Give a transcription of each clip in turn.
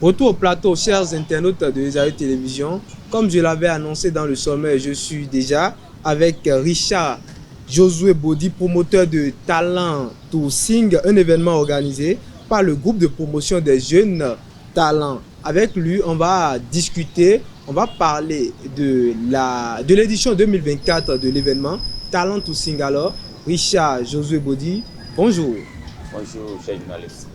Retour au plateau, chers internautes de Esaü Télévision. Comme je l'avais annoncé dans le sommet, je suis déjà avec Richard Josué Bodi, promoteur de Talent to Sing, un événement organisé par le groupe de promotion des jeunes talents. Avec lui, on va discuter, on va parler de l'édition 2024 de l'événement Talent to Sing. Alors, Richard Josué Bodi, bonjour. Bonjour, cher journaliste.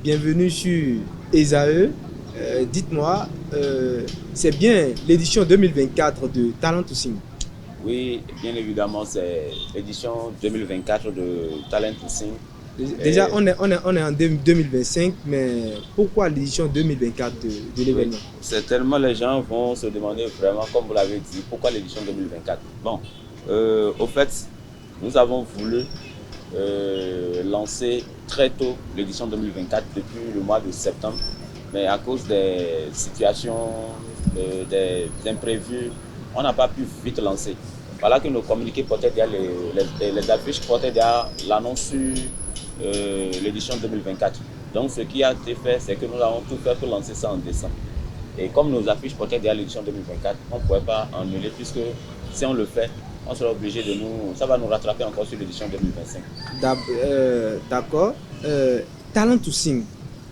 Bienvenue sur Esaü. Dites-moi, c'est bien l'édition 2024 de Talent to Sing? Oui, bien évidemment, c'est l'édition 2024 de Talent to Sing. Déjà, on est en 2025, mais pourquoi l'édition 2024 de l'événement? Oui, certainement, les gens vont se demander vraiment, comme vous l'avez dit, pourquoi l'édition 2024? Bon, au fait, nous avons voulu lancer très tôt l'édition 2024 depuis le mois de septembre, mais à cause des situations, des imprévus, on n'a pas pu vite lancer. Voilà que nos communiqués portaient déjà les affiches portaient déjà l'annonce sur l'édition 2024. Donc ce qui a été fait, c'est que nous avons tout fait pour lancer ça en décembre. Et comme nos affiches portaient déjà l'édition 2024, on ne pouvait pas annuler puisque si on le fait, on sera obligé de nous... Ça va nous rattraper encore sur l'édition 2025. D'accord. Talent to Sing.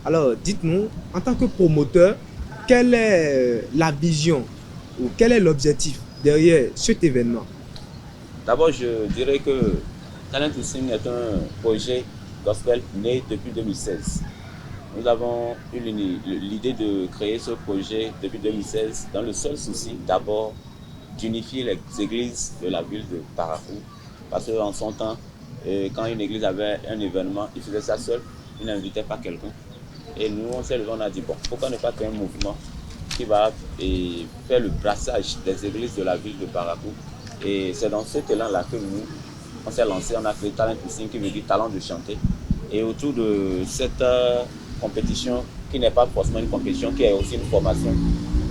Alors, dites-nous, en tant que promoteur, quelle est la vision ou quel est l'objectif derrière cet événement? D'abord, je dirais que Talent to Sing est un projet gospel né depuis 2016. Nous avons eu l'idée de créer ce projet depuis 2016 dans le seul souci d'abord d'unifier les églises de la ville de Parakou. Parce qu'en son temps, quand une église avait un événement, il faisait ça seul, il n'invitait pas quelqu'un. Et nous, on s'est levé, on a dit, bon, pourquoi ne pas créer un mouvement qui va faire le brassage des églises de la ville de Parakou. Et c'est dans cet élan-là que nous, on s'est lancé, on a fait Talent to Sing, qui veut dire talent de chanter. Et autour de cette compétition, qui n'est pas forcément une compétition, qui est aussi une formation,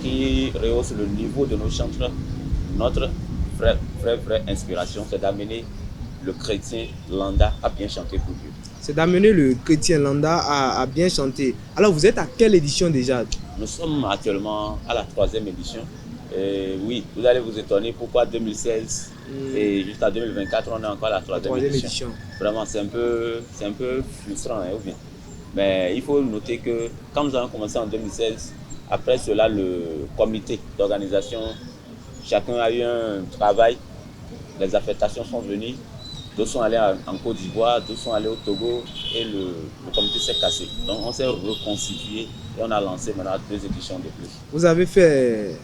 qui rehausse le niveau de nos chanteurs, notre vraie inspiration, c'est d'amener le chrétien lambda à bien chanter pour Dieu. C'est d'amener le chrétien lambda à bien chanter. Alors, vous êtes à quelle édition déjà? Nous sommes actuellement à la 3e édition. Oui, vous allez vous étonner pourquoi 2016 et jusqu'à 2024, on est encore à la 3e édition. Vraiment, c'est un peu frustrant, hein, ou bien. Mais il faut noter que quand nous avons commencé en 2016, après cela, le comité d'organisation, chacun a eu un travail, les affectations sont venues. D'autres sont allés en Côte d'Ivoire, d'autres sont allés au Togo et le comité s'est cassé. Donc on s'est reconstitué et on a lancé maintenant 2 éditions de plus. Vous avez fait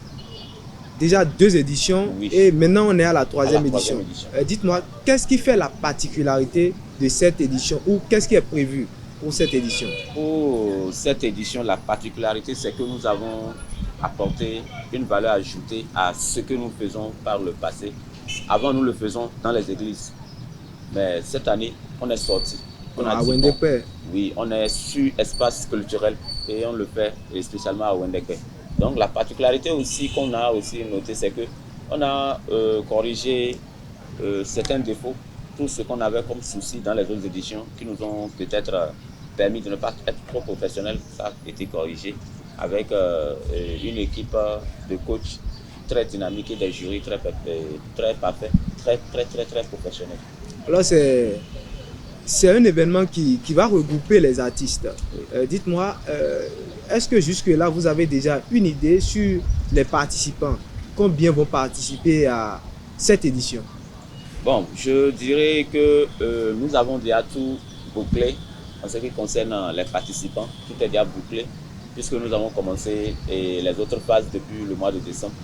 déjà 2 éditions, oui, et maintenant on est à la 3e édition. Dites-moi, qu'est-ce qui fait la particularité de cette édition ou qu'est-ce qui est prévu pour cette édition? Pour cette édition, la particularité, c'est que nous avons apporté une valeur ajoutée à ce que nous faisons par le passé. Avant, nous le faisons dans les églises. Mais cette année, on est sorti. On a dit, bon, oui, on est sur espace culturel et on le fait spécialement à Wendekbe. Donc la particularité aussi qu'on a aussi noté, c'est que on a corrigé certains défauts, tout ce qu'on avait comme souci dans les autres éditions qui nous ont peut-être permis de ne pas être trop professionnels. Ça a été corrigé avec une équipe de coachs très dynamique et des jurys très parfaits, très professionnels. Alors c'est un événement qui va regrouper les artistes. Dites-moi, est-ce que jusque-là, vous avez déjà une idée sur les participants? Combien vont participer à cette édition? Bon, je dirais que nous avons déjà tout bouclé en ce qui concerne les participants. Tout est déjà bouclé puisque nous avons commencé les autres phases depuis le mois de décembre.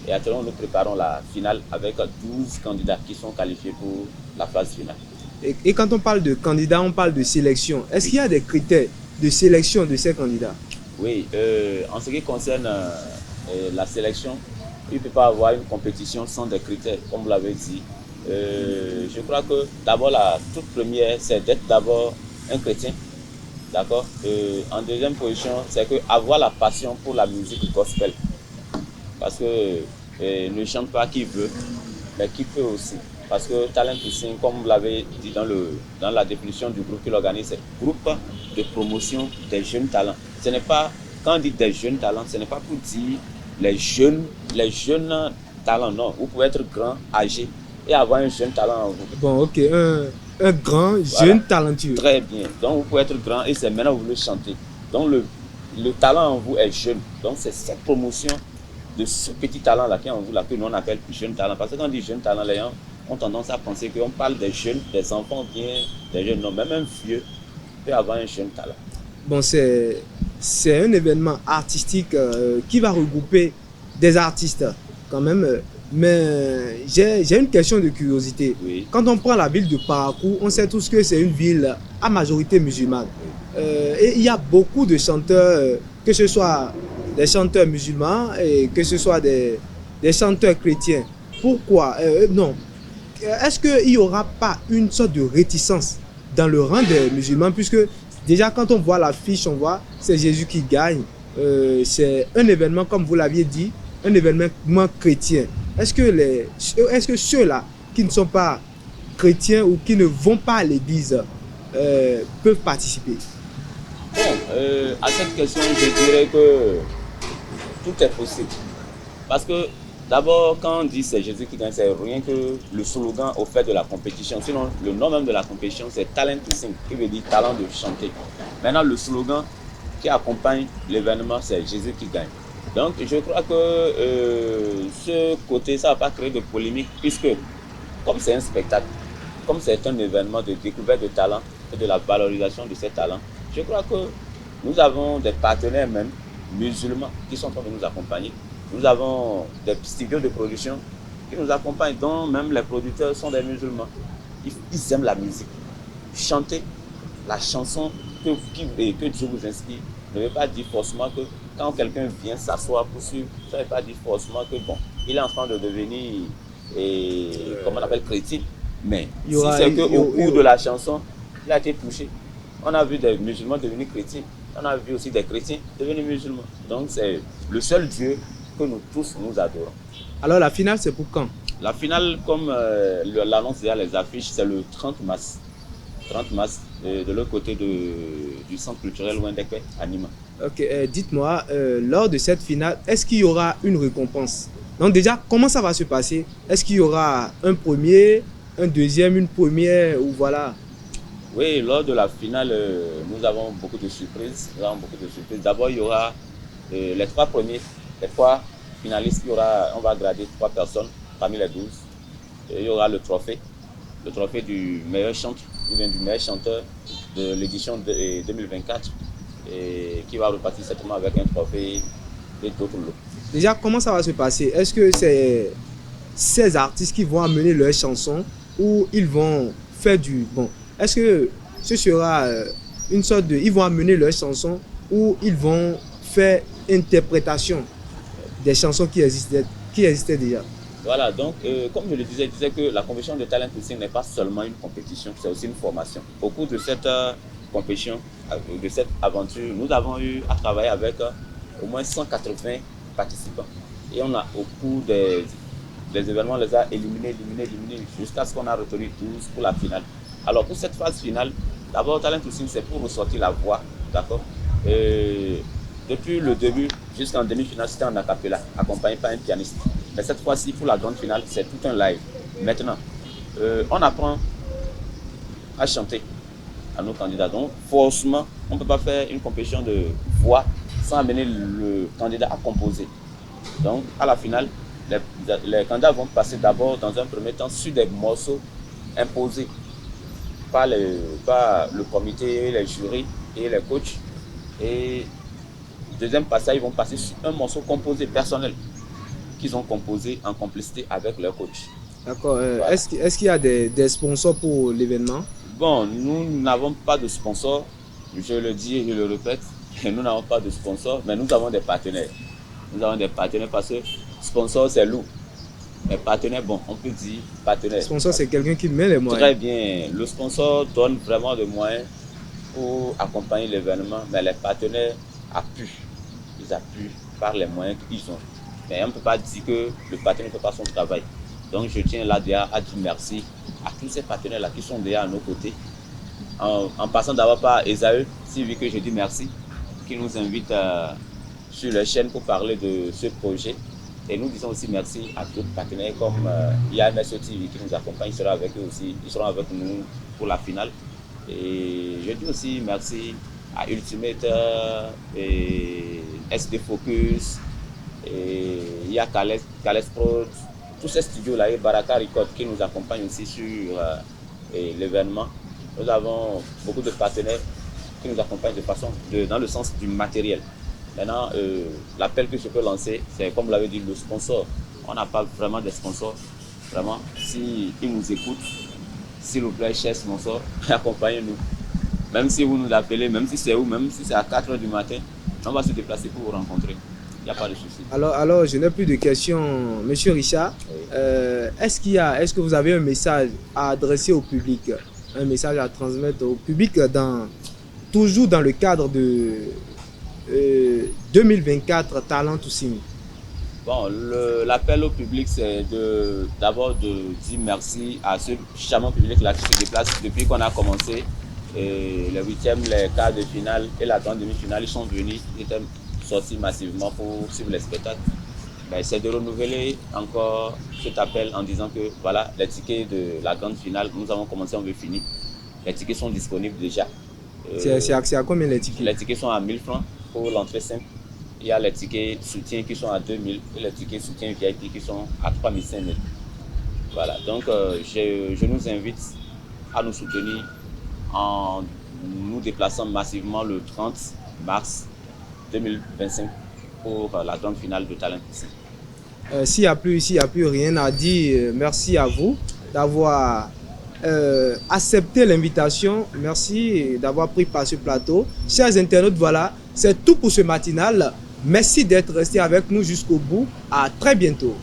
Et actuellement, nous préparons la finale avec 12 candidats qui sont qualifiés pour la phase finale. Et quand on parle de candidats, on parle de sélection. Est-ce qu'il y a des critères de sélection de ces candidats? Oui, en ce qui concerne la sélection, il ne peut pas avoir une compétition sans des critères, comme vous l'avez dit. Je crois que d'abord, la toute première, c'est d'être d'abord un chrétien. D'accord. En deuxième position, c'est avoir la passion pour la musique gospel. Parce que ne chante pas qui veut, mais qui peut aussi. Parce que Talent to Sing, comme vous l'avez dit dans la définition du groupe qui l'organise, c'est groupe de promotion des jeunes talents. Ce n'est pas quand on dit des jeunes talents, ce n'est pas pour dire les jeunes talents, non. Vous pouvez être grand, âgé et avoir un jeune talent en vous. Bon, ok, un grand, Voilà. jeune, talentueux. Très bien. Donc vous pouvez être grand et c'est maintenant que vous voulez chanter. Donc le talent en vous est jeune. Donc c'est cette promotion de ce petit talent-là qui est en vous, là, que nous on appelle jeune talent. Parce que quand on dit jeune talent, les gens ont tendance à penser qu'on parle des jeunes, des enfants bien, des jeunes. Non, même un vieux peut avoir un jeune talent. Bon, c'est un événement artistique qui va regrouper des artistes quand même. Mais j'ai une question de curiosité. Oui. Quand on prend la ville de Parakou, on sait tous que c'est une ville à majorité musulmane. Et il y a beaucoup de chanteurs, que ce soit des chanteurs musulmans et que ce soit des chanteurs chrétiens. Pourquoi non. Est-ce qu'il n'y aura pas une sorte de réticence dans le rang des musulmans, puisque déjà quand on voit l'affiche, on voit c'est Jésus qui gagne. C'est un événement, comme vous l'aviez dit, un événement chrétien. Est-ce que ceux-là qui ne sont pas chrétiens ou qui ne vont pas à l'église peuvent participer? Bon, à cette question, je dirais que tout est possible. Parce que d'abord, quand on dit c'est Jésus qui gagne, c'est rien que le slogan au fait de la compétition. Sinon, le nom même de la compétition, c'est Talent to Sing, qui veut dire talent de chanter. Maintenant, le slogan qui accompagne l'événement, c'est Jésus qui gagne. Donc, je crois que ce côté, ça ne va pas créer de polémique, puisque comme c'est un spectacle, comme c'est un événement de découverte de talent et de la valorisation de ces talents, je crois que nous avons des partenaires même musulmans qui sont en train de nous accompagner. Nous avons des studios de production qui nous accompagnent, dont même les producteurs sont des musulmans. Ils aiment la musique. Chanter la chanson que Dieu vous inspire ne veut pas dire forcément que quand quelqu'un vient s'asseoir pour suivre, ça ne veut pas dire forcément que bon, il est en train de devenir, comment on appelle, chrétien. Mais si c'est qu'au cours de la chanson, il a été touché. On a vu des musulmans devenir chrétiens. On a vu aussi des chrétiens devenir musulmans. Donc c'est le seul Dieu que nous tous nous adorons. Alors la finale, c'est pour quand? La finale, comme l'annonce déjà les affiches, c'est le 30 mars. 30 mars, de l'autre côté du centre culturel Wendeke à Nîmes. Ok, dites-moi, lors de cette finale, est-ce qu'il y aura une récompense? Donc déjà, comment ça va se passer? Est-ce qu'il y aura un premier, un deuxième, une première ou voilà? Oui, lors de la finale, nous avons beaucoup de surprises. D'abord, il y aura les trois premiers, les trois finalistes. On va grader 3 personnes parmi les 12. Et il y aura le trophée du meilleur chanteur, ou bien du meilleur chanteur de l'édition 2024, et qui va repartir certainement avec un trophée et d'autres lots. Déjà, comment ça va se passer? Est-ce que c'est ces artistes qui vont amener leurs chansons ou ils vont faire du... Bon, est-ce que ce sera une sorte de... Ils vont amener leurs chansons ou ils vont faire interprétation des chansons qui existaient déjà? Voilà, donc comme je le disais, je disais que la compétition de Talent to Sing n'est pas seulement une compétition, c'est aussi une formation. Au cours de cette compétition, de cette aventure, nous avons eu à travailler avec au moins 180 participants. Et on a, au cours des événements, on les a éliminés jusqu'à ce qu'on a retenu 12 pour la finale. Alors pour cette phase finale, d'abord Talent to Sing, c'est pour ressortir la voix, d'accord? Depuis le début jusqu'en demi-finale, c'était en acapella, accompagné par un pianiste. Mais cette fois-ci, pour la grande finale, c'est tout un live. Maintenant, on apprend à chanter à nos candidats. Donc, forcément, on ne peut pas faire une compétition de voix sans amener le candidat à composer. Donc, à la finale, les candidats vont passer d'abord, dans un premier temps, sur des morceaux imposés par le comité, les jurys et les coachs. Et deuxième passage, ils vont passer sur un morceau composé personnel qu'ils ont composé en complicité avec leur coach. D'accord. Voilà. Est-ce qu'il y a des sponsors pour l'événement? Bon, nous n'avons pas de sponsors. Je le dis et je le répète, nous n'avons pas de sponsors, mais nous avons des partenaires. Nous avons des partenaires parce que sponsor, c'est lourd. Mais partenaire, bon, on peut dire partenaire. Sponsor, c'est quelqu'un qui met les moyens. Très bien. Le sponsor donne vraiment des moyens pour accompagner l'événement, mais les partenaires appuient. Ils appuient par les moyens qu'ils ont. Mais on ne peut pas dire que le partenaire ne fait pas son travail. Donc je tiens là déjà à dire merci à tous ces partenaires-là qui sont déjà à nos côtés. En passant d'abord par Esaü, si vu que je dis merci, qui nous invite sur les chaînes pour parler de ce projet. Et nous disons aussi merci à d'autres partenaires comme IAMSO TV qui nous accompagne, ils seront avec eux aussi, ils seront avec nous pour la finale. Et je dis aussi merci à Ultimate et SD Focus, et il y a Kales Prod, tous ces studios-là et Baraka Record qui nous accompagnent aussi sur l'événement. Nous avons beaucoup de partenaires qui nous accompagnent dans le sens du matériel. Maintenant, l'appel que je peux lancer, c'est comme vous l'avez dit, le sponsor. On n'a pas vraiment de sponsors. Vraiment, s'ils nous écoutent, s'il vous plaît, chers sponsors, accompagnez-nous. Même si vous nous appelez, même si c'est où, même si c'est à 4 h du matin, on va se déplacer pour vous rencontrer. Il n'y a pas de souci. Alors, je n'ai plus de questions. Monsieur Richard, oui. Est-ce que vous avez un message à adresser au public, un message à transmettre au public toujours dans le cadre de 2024 Talent to Sing? Bon, l'appel au public, c'est d'abord de dire merci à ce charmant public-là qui se déplace depuis qu'on a commencé. Et le 8e, les quarts de finale et la grande demi-finale, ils sont venus, ils étaient sortis massivement pour suivre les spectacles. Ben, c'est de renouveler encore cet appel en disant que voilà, les tickets de la grande finale, nous avons commencé, on veut finir. Les tickets sont disponibles déjà. C'est accès à combien les tickets? Les tickets sont à 1000 francs pour l'entrée simple. Il y a les tickets soutien qui sont à 2000 et les tickets soutien VIP qui sont à 3500. Voilà, donc je nous invite à nous soutenir en nous déplaçant massivement le 30 mars 2025 pour la grande finale de Talent to Sing. S'il n'y a plus rien à dire, merci à vous d'avoir accepté l'invitation. Merci d'avoir pris part ce plateau. Chers internautes, voilà, c'est tout pour ce matinal. Merci d'être resté avec nous jusqu'au bout. À très bientôt.